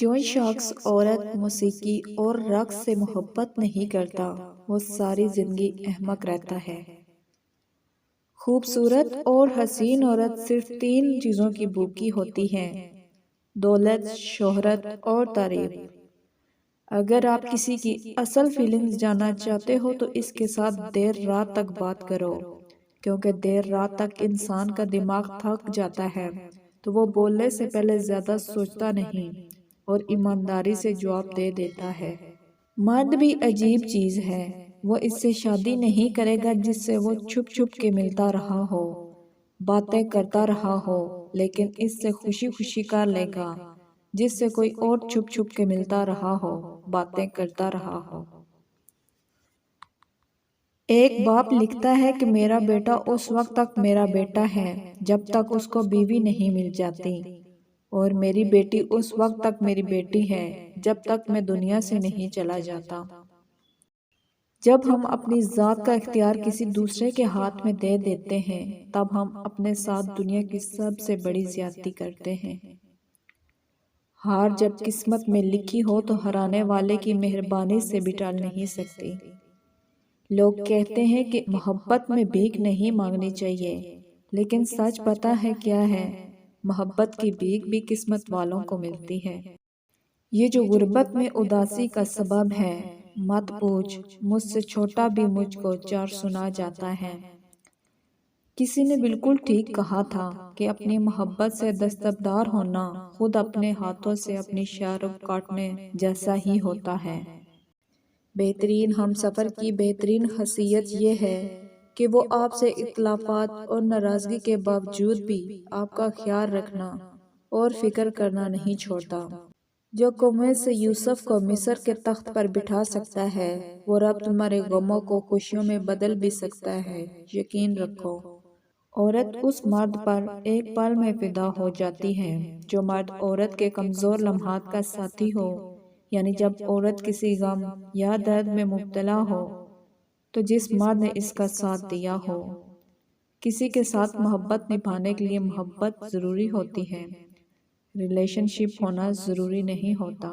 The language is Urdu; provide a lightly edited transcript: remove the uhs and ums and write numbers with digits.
جو شخص عورت، موسیقی اور رقص سے محبت نہیں کرتا وہ ساری زندگی احمق رہتا ہے۔ خوبصورت اور حسین عورت صرف 3 چیزوں کی بھوکی ہوتی ہے: دولت، شہرت اور تعریف۔ اگر آپ کسی کی اصل فیلنگز جاننا چاہتے ہو تو اس کے ساتھ دیر رات تک بات کرو، کیونکہ دیر رات تک انسان کا دماغ تھک جاتا ہے تو وہ بولنے سے پہلے زیادہ سوچتا نہیں اور ایمانداری سے جواب دے دیتا ہے۔ مرد بھی عجیب چیز ہے، وہ اس سے شادی نہیں کرے گا جس سے وہ چھپ چھپ کے ملتا رہا ہو، باتیں کرتا رہا ہو، لیکن اس سے خوشی خوشی کر لے گا جس سے کوئی اور چھپ چھپ کے ملتا رہا ہو، باتیں کرتا رہا ہو۔ ایک باپ لکھتا ہے کہ میرا بیٹا اس وقت تک میرا بیٹا ہے جب تک اس کو بیوی نہیں مل جاتی، اور میری بیٹی اس وقت تک میری بیٹی ہے جب تک میں دنیا سے نہیں چلا جاتا۔ جب ہم اپنی ذات کا اختیار کسی دوسرے کے ہاتھ میں دے دیتے ہیں تب ہم اپنے ساتھ دنیا کی سب سے بڑی زیادتی کرتے ہیں۔ ہار جب قسمت میں لکھی ہو تو ہرانے والے کی مہربانی سے بھی ٹال نہیں سکتی۔ لوگ کہتے ہیں کہ محبت میں بھیک نہیں مانگنی چاہیے، لیکن سچ پتہ ہے کیا ہے؟ محبت کی بھیک بھی قسمت والوں کو ملتی ہے۔ یہ جو غربت میں اداسی کا سبب ہے، مت پوچھ، مجھ سے چھوٹا بھی مجھ کو 4 سنا جاتا ہے۔ کسی نے بالکل ٹھیک کہا تھا کہ اپنی محبت سے دستبردار ہونا خود اپنے ہاتھوں سے اپنی شارب کاٹنے جیسا ہی ہوتا ہے۔ بہترین ہم سفر کی بہترین خاصیت یہ ہے کہ وہ آپ سے اختلافات اور ناراضگی کے باوجود بھی آپ کا خیال رکھنا اور فکر کرنا نہیں چھوڑتا۔ جو کنویں سے یوسف کو مصر کے تخت پر بٹھا سکتا ہے وہ رب تمہارے غموں کو خوشیوں میں بدل بھی سکتا ہے، یقین رکھو۔ عورت اس مرد پر ایک پل میں فدا ہو جاتی ہے جو مرد عورت کے کمزور لمحات کا ساتھی ہو، یعنی جب عورت کسی غم یا درد میں مبتلا ہو تو جس مرد نے اس کا ساتھ دیا ہو۔ کسی کے ساتھ محبت نبھانے کے لیے محبت ضروری ہوتی ہے، ریلیشن شپ ہونا ضروری نہیں ہوتا۔